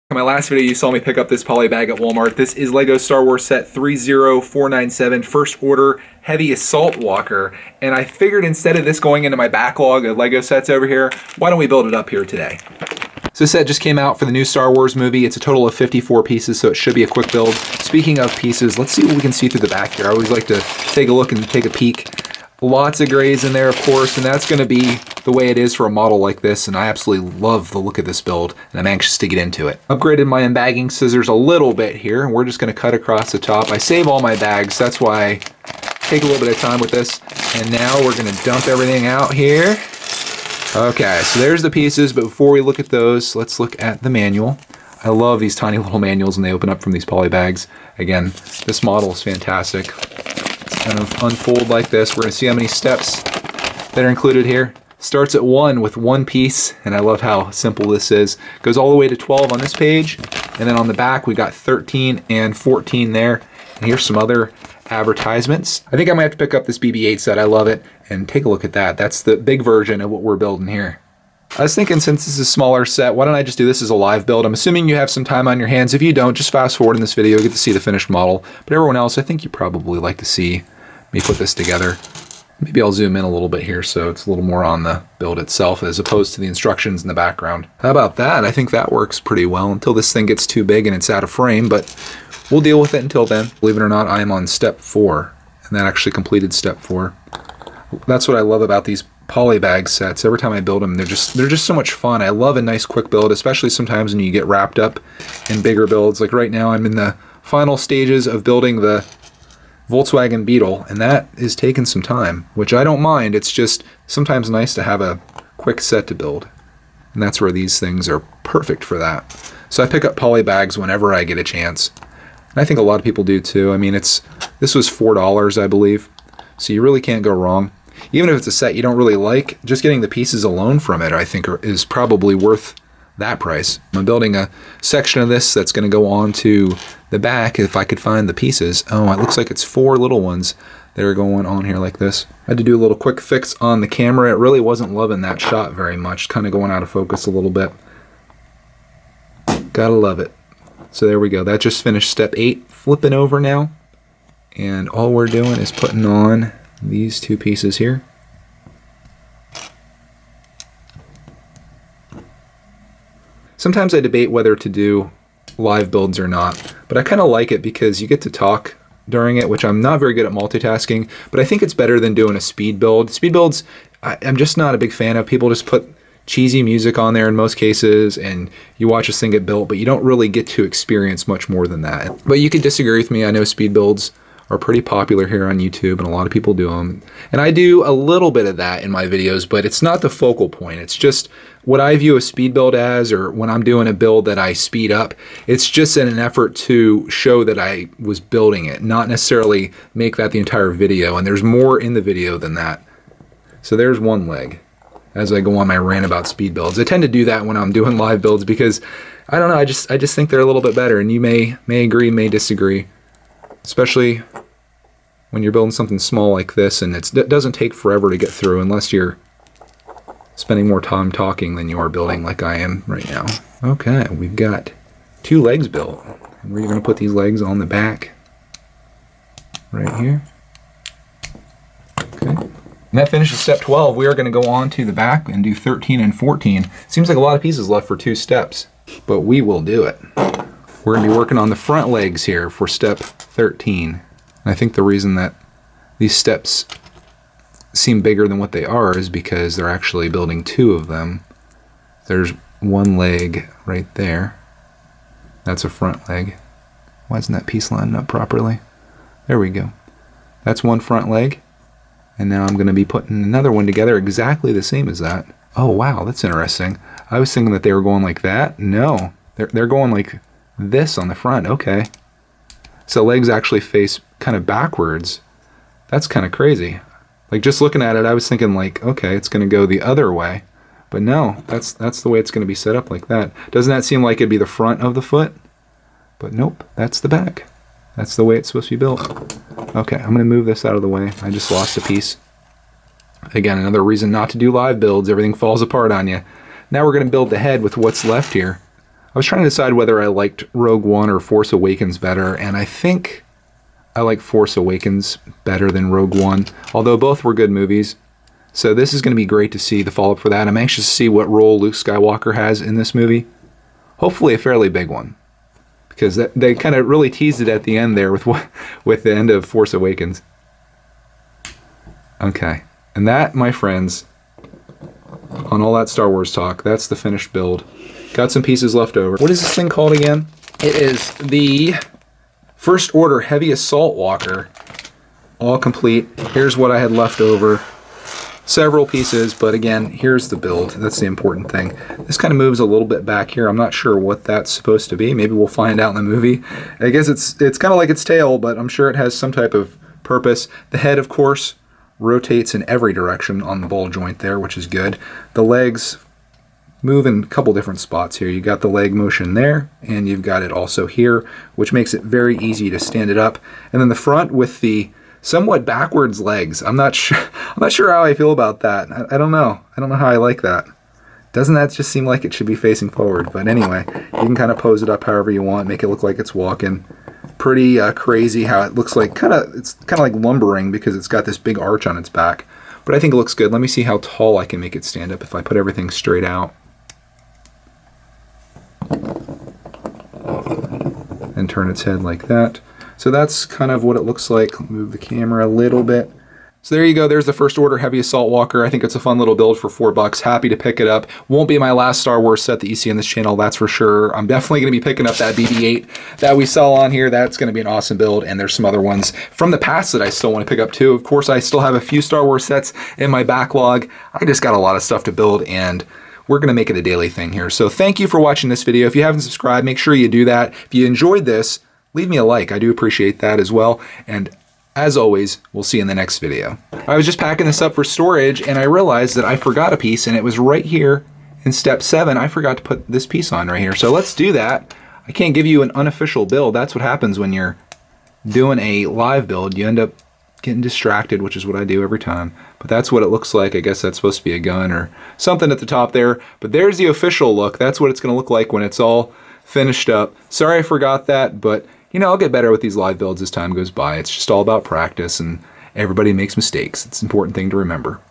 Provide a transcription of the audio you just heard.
In my last video, you saw me pick up this poly bag at Walmart. This is LEGO Star Wars Set 30497, First Order Heavy Assault Walker. And I figured instead of this going into my backlog of LEGO sets over here, why don't we build it up here today? So this set just came out for the new Star Wars movie. It's a total of 54 pieces, so it should be a quick build. Speaking of pieces, let's see what we can see through the back here. I always like to take a look and take a peek. Lots of grays in there, of course, and that's going to be the way it is for a model like this, and I absolutely love the look of this build, and I'm anxious to get into it. Upgraded my embagging scissors a little bit here, and we're just going to cut across the top. I save all my bags, that's why I take a little bit of time with this. And now we're going to dump everything out here. Okay, so there's the pieces, but before we look at those, let's look at the manual. I love these tiny little manuals when they open up from these poly bags. Again, this model is fantastic. Kind of unfold like this. We're going to see how many steps that are included here. Starts at 1 with one piece, and I love how simple this is. Goes all the way to 12 on this page, and then on the back we got 13 and 14 there. And here's some other advertisements. I think I might have to pick up this BB-8 set. I love it, and take a look at that. That's the big version of what we're building here. I was thinking, since this is a smaller set, why don't I just do this as a live build? I'm assuming you have some time on your hands. If you don't, just fast forward in this video, get to see the finished model. But everyone else, I think you probably like to see me put this together. Maybe I'll zoom in a little bit here so it's a little more on the build itself as opposed to the instructions in the background. How about that? I think that works pretty well until this thing gets too big and it's out of frame, but we'll deal with it until then. Believe it or not, I am on step 4, and that actually completed step 4. That's what I love about these poly bag sets. Every time I build them, they're just so much fun. I love a nice quick build, especially sometimes when you get wrapped up in bigger builds. Like right now, I'm in the final stages of building the Volkswagen Beetle, and that is taking some time, which I don't mind. It's just sometimes nice to have a quick set to build, and that's where these things are perfect for that. So I pick up poly bags whenever I get a chance, and I think a lot of people do too. I mean, this was $4, I believe, so you really can't go wrong. Even if it's a set you don't really like, just getting the pieces alone from it, I think, is probably worth that price. I'm building a section of this that's going to go on to the back if I could find the pieces. Oh, it looks like it's 4 little ones that are going on here like this. I had to do a little quick fix on the camera. It really wasn't loving that shot very much, kind of going out of focus a little bit. Gotta love it. So there we go. That just finished step 8. Flipping over now, and all we're doing is putting on these 2 pieces here. Sometimes I debate whether to do live builds or not, but I kind of like it because you get to talk during it, which I'm not very good at multitasking, but I think it's better than doing a speed build. Speed builds, I'm just not a big fan of. People just put cheesy music on there in most cases, and you watch this thing get built, but you don't really get to experience much more than that. But you could disagree with me. I know speed builds are pretty popular here on YouTube, and a lot of people do them. And I do a little bit of that in my videos, but it's not the focal point. It's just what I view a speed build as, or when I'm doing a build that I speed up, it's just in an effort to show that I was building it, not necessarily make that the entire video. And there's more in the video than that. So there's one leg as I go on my rant about speed builds. I tend to do that when I'm doing live builds because, I don't know, I just think they're a little bit better, and you may agree, may disagree. Especially when you're building something small like this, and it doesn't take forever to get through unless you're spending more time talking than you are building like I am right now. Okay, we've got 2 legs built. And we're going to put these legs on the back right here. Okay. And that finishes step 12. We are going to go on to the back and do 13 and 14. Seems like a lot of pieces left for 2 steps, but we will do it. We're going to be working on the front legs here for step 13. And I think the reason that these steps seem bigger than what they are is because they're actually building 2 of them. There's one leg right there. That's a front leg. Why isn't that piece lining up properly? There we go. That's one front leg. And now I'm going to be putting another one together exactly the same as that. Oh wow, that's interesting. I was thinking that they were going like that. No, they're going like this on the front. Okay, so legs actually face kind of backwards. That's kind of crazy. Like, just looking at it, I was thinking like, okay, it's going to go the other way, but no, that's the way it's going to be set up like that. Doesn't that seem like it'd be the front of the foot? But nope, that's the back. That's the way it's supposed to be built. Okay, I'm going to move this out of the way. I just lost a piece. Again, another reason not to do live builds. Everything falls apart on you. Now we're going to build the head with what's left here. I was trying to decide whether I liked Rogue One or Force Awakens better, and I think I like Force Awakens better than Rogue One, although both were good movies. So this is going to be great to see the follow-up for that. I'm anxious to see what role Luke Skywalker has in this movie. Hopefully a fairly big one, because they kind of really teased it at the end there with the end of Force Awakens. Okay, and that, my friends, on all that Star Wars talk, that's the finished build. Got some pieces left over. What is this thing called again? It is the First Order Heavy Assault Walker. All complete. Here's what I had left over. Several pieces, but again, here's the build. That's the important thing. This kind of moves a little bit back here. I'm not sure what that's supposed to be. Maybe we'll find out in the movie. I guess it's kind of like its tail, but I'm sure it has some type of purpose. The head, of course, rotates in every direction on the ball joint there, which is good. The legs move in a couple different spots here. You got the leg motion there, and you've got it also here, which makes it very easy to stand it up. And then the front with the somewhat backwards legs. I'm not sure how I feel about that. I don't know. I don't know how I like that. Doesn't that just seem like it should be facing forward? But anyway, you can kind of pose it up however you want, make it look like it's walking. Pretty crazy how it looks like it's kind of like lumbering because it's got this big arch on its back. But I think it looks good. Let me see how tall I can make it stand up if I put everything straight out. And turn its head like that. So that's kind of what it looks like. Move the camera a little bit. So there you go. There's the First Order Heavy Assault Walker. I think it's a fun little build for $4. Happy to pick it up. Won't be my last Star Wars set that you see on this channel, that's for sure. I'm definitely going to be picking up that BB-8 that we saw on here. That's going to be an awesome build, and there's some other ones from the past that I still want to pick up too. Of course, I still have a few Star Wars sets in my backlog. I just got a lot of stuff to build, and we're going to make it a daily thing here. So thank you for watching this video. If you haven't subscribed, make sure you do that. If you enjoyed this, leave me a like. I do appreciate that as well. And as always, we'll see you in the next video. I was just packing this up for storage, and I realized that I forgot a piece, and it was right here in step 7. I forgot to put this piece on right here. So let's do that. I can't give you an unofficial build. That's what happens when you're doing a live build. You end up getting distracted, which is what I do every time. But that's what it looks like. I guess that's supposed to be a gun or something at the top there. But there's the official look. That's what it's going to look like when it's all finished up. Sorry I forgot that, but you know, I'll get better with these live builds as time goes by. It's just all about practice, and everybody makes mistakes. It's an important thing to remember.